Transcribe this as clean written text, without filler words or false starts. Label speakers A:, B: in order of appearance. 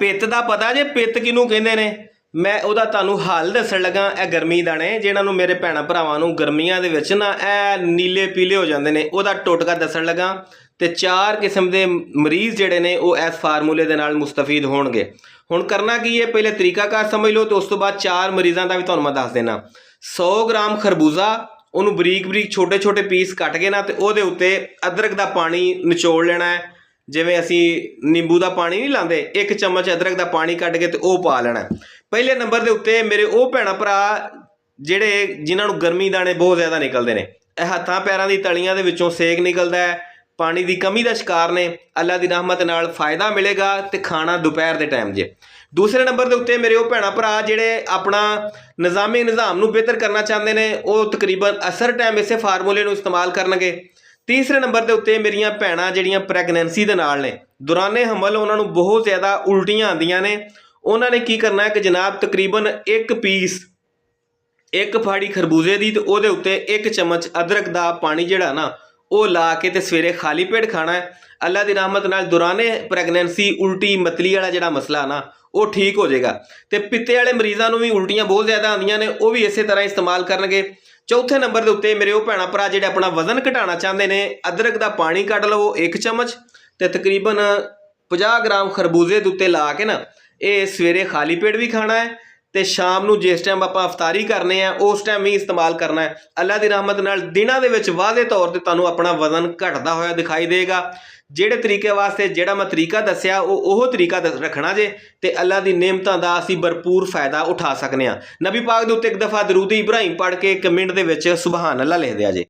A: ਪਿੱਤ ਦਾ ਪਤਾ ਜੇ ਪਿੱਤ ਕਿਹਨੂੰ ਕਹਿੰਦੇ ਨੇ? ਮੈਂ ਉਹਦਾ ਤੁਹਾਨੂੰ ਹੱਲ ਦੱਸਣ ਲੱਗਾ। ਇਹ ਗਰਮੀ ਦਾਣੇ ਜਿਨ੍ਹਾਂ ਨੂੰ ਮੇਰੇ ਭੈਣਾਂ ਭਰਾਵਾਂ ਨੂੰ ਗਰਮੀਆਂ ਦੇ ਵਿੱਚ ਨਾ ਇਹ ਨੀਲੇ ਪੀਲੇ ਹੋ ਜਾਂਦੇ ਨੇ, ਉਹਦਾ ਟੋਟਕਾ ਦੱਸਣ ਲੱਗਾ। ਤੇ 4 ਕਿਸਮ ਦੇ ਮਰੀਜ਼ ਜਿਹੜੇ ਨੇ ਉਹ ਇਸ ਫਾਰਮੂਲੇ ਦੇ ਨਾਲ ਮੁਸਤਫੀਦ ਹੋਣਗੇ। ਹੁਣ ਕਰਨਾ ਕੀ ਹੈ, ਪਹਿਲੇ ਤਰੀਕਾਕਾਰ ਸਮਝ ਲਓ ਤੇ ਉਸ ਤੋਂ ਬਾਅਦ 4 ਮਰੀਜ਼ਾਂ ਦਾ ਵੀ ਤੁਹਾਨੂੰ ਮੈਂ ਦੱਸ ਦੇਣਾ। 100 ਗ੍ਰਾਮ ਖਰਬੂਜ਼ਾ, ਉਹਨੂੰ ਬਰੀਕ ਬਰੀਕ ਛੋਟੇ ਛੋਟੇ ਪੀਸ ਕੱਟ ਕੇ ਨਾ ਤੇ ਉਹਦੇ ਉੱਤੇ ਅਦਰਕ ਦਾ ਪਾਣੀ ਨਿਚੋੜ ਲੈਣਾ ਹੈ। ਜਿਵੇਂ ਅਸੀਂ ਨਿੰਬੂ ਦਾ ਪਾਣੀ ਨਹੀਂ ਲਾਉਂਦੇ, 1 ਚਮਚ ਅਦਰਕ ਦਾ ਪਾਣੀ ਕੱਢ ਕੇ ਤੇ ਉਹ ਪਾ ਲੈਣਾ। ਪਹਿਲੇ ਨੰਬਰ ਦੇ ਉੱਤੇ ਮੇਰੇ ਉਹ ਭੈਣਾਂ ਭਰਾ ਜਿਹੜੇ ਜਿਨ੍ਹਾਂ ਨੂੰ ਗਰਮੀ ਦਾਣੇ ਬਹੁਤ ਜ਼ਿਆਦਾ ਨਿਕਲਦੇ ਨੇ, ਇਹ ਹੱਥਾਂ ਪੈਰਾਂ ਦੀ ਤਲੀਆਂ ਦੇ ਵਿੱਚੋਂ ਸੇਕ ਨਿਕਲਦਾ ਹੈ, ਪਾਣੀ ਦੀ ਕਮੀ ਦਾ ਸ਼ਿਕਾਰ ਨੇ, ਅੱਲਾ ਦੀ ਰਹਿਮਤ ਨਾਲ फ़ायदा ਮਿਲੇਗਾ ਤੇ ਖਾਣਾ ਦੁਪਹਿਰ ਦੇ ਟਾਈਮ ਜੇ। ਦੂਸਰੇ ਨੰਬਰ ਦੇ ਉੱਤੇ ਮੇਰੇ ਉਹ ਭੈਣਾਂ ਭਰਾ ਜਿਹੜੇ ਆਪਣਾ ਨਿਜ਼ਾਮ ਨੂੰ ਬਿਹਤਰ ਕਰਨਾ ਚਾਹੁੰਦੇ ਨੇ, ਉਹ ਤਕਰੀਬਨ ਅਸਰ ਟਾਈਮ ਇਸੇ ਫਾਰਮੂਲੇ ਨੂੰ ਇਸਤੇਮਾਲ ਕਰਨਗੇ। ਤੀਸਰੇ ਨੰਬਰ ਦੇ ਉੱਤੇ ਮੇਰੀਆਂ ਭੈਣਾਂ ਜਿਹੜੀਆਂ ਪ੍ਰੈਗਨੈਂਸੀ ਦੇ ਨਾਲ ਨੇ, ਦੌਰਾਨੇ ਹਮਲ ਉਹਨਾਂ ਨੂੰ ਬਹੁਤ ਜ਼ਿਆਦਾ ਉਲਟੀਆਂ ਆਉਂਦੀਆਂ ਨੇ, ਉਹਨਾਂ ਨੇ ਕੀ ਕਰਨਾ ਹੈ ਕਿ ਜਨਾਬ ਤਕਰੀਬਨ 1 ਪੀਸ 1 ਫਾੜੀ ਖਰਬੂਜ਼ੇ ਦੀ ਤੇ ਉਹਦੇ ਉੱਤੇ 1 ਚਮਚ ਅਦਰਕ ਦਾ ਪਾਣੀ ਜਿਹੜਾ ਨਾ ਉਹ ਲਾ ਕੇ ਤੇ ਸਵੇਰੇ ਖਾਲੀ ਪੇਟ ਖਾਣਾ ਹੈ। ਅੱਲਾ ਦੀ ਰਹਿਮਤ ਨਾਲ ਦੌਰਾਨੇ ਪ੍ਰੈਗਨੈਂਸੀ ਉਲਟੀ ਮਤਲੀ ਵਾਲਾ ਜਿਹੜਾ ਮਸਲਾ ਨਾ ਉਹ ਠੀਕ ਹੋ ਜਾਏਗਾ। ਤੇ ਪਿੱਤੇ ਵਾਲੇ ਮਰੀਜ਼ਾਂ ਨੂੰ ਵੀ ਉਲਟੀਆਂ ਬਹੁਤ ਜ਼ਿਆਦਾ ਆਉਂਦੀਆਂ ਨੇ, ਉਹ ਵੀ ਇਸੇ ਤਰ੍ਹਾਂ ਇਸਤੇਮਾਲ ਕਰਨਗੇ। ਚੌਥੇ ਨੰਬਰ ਦੇ ਉੱਤੇ ਮੇਰੇ ਉਹ ਭੈਣਾਂ ਭਰਾ ਜਿਹੜੇ ਆਪਣਾ ਵਜ਼ਨ ਘਟਾਉਣਾ ਚਾਹੁੰਦੇ ਨੇ, ਅਦਰਕ ਦਾ ਪਾਣੀ ਕੱਢ ਲਵੋ 1 ਚਮਚ ਤੇ ਤਕਰੀਬਨ 50 ਗ੍ਰਾਮ ਖਰਬੂਜ਼ੇ ਦੇ ਉੱਤੇ ਲਾ ਕੇ ਨਾ ਇਹ ਸਵੇਰੇ ਖਾਲੀ ਪੇਟ ਵੀ ਖਾਣਾ ਹੈ ਤੇ ਸ਼ਾਮ ਨੂੰ ਜਿਸ ਟਾਈਮ ਆਪਾਂ ਅਫਤਾਰੀ ਕਰਨੇ ਆ ਉਸ ਟਾਈਮ ਵੀ ਇਸਤੇਮਾਲ ਕਰਨਾ ਹੈ। ਅੱਲਾ ਦੀ ਰਹਿਮਤ ਨਾਲ ਦਿਨਾਂ ਦੇ ਵਿੱਚ ਵਾਧੇ ਤੌਰ ਤੇ ਤੁਹਾਨੂੰ ਆਪਣਾ ਵਜ਼ਨ ਘਟਦਾ ਹੋਇਆ ਦਿਖਾਈ ਦੇਗਾ। ਜਿਹੜੇ ਤਰੀਕੇ ਵਾਸਤੇ ਜਿਹੜਾ ਮੈਂ ਤਰੀਕਾ ਦੱਸਿਆ ਉਹ ਤਰੀਕਾ ਰੱਖਣਾ ਜੇ ਤੇ ਅੱਲਾ ਦੀ ਨਿਮਤਾਂ ਦਾ ਅਸੀਂ ਭਰਪੂਰ फ़ायदा ਉਠਾ ਸਕਨੇ ਆ। ਨਬੀ ਪਾਕ ਦੇ ਉੱਤੇ ਇੱਕ ਦਫਾ ਦਰੂਦ ਇਬਰਾਹੀਮ ਪੜ੍ਹ ਕੇ ਕਮੈਂਟ ਦੇ ਵਿੱਚ ਸੁਭਾਨ ਅੱਲਾ ਲਿਖ ਦਿਆ ਜੇ।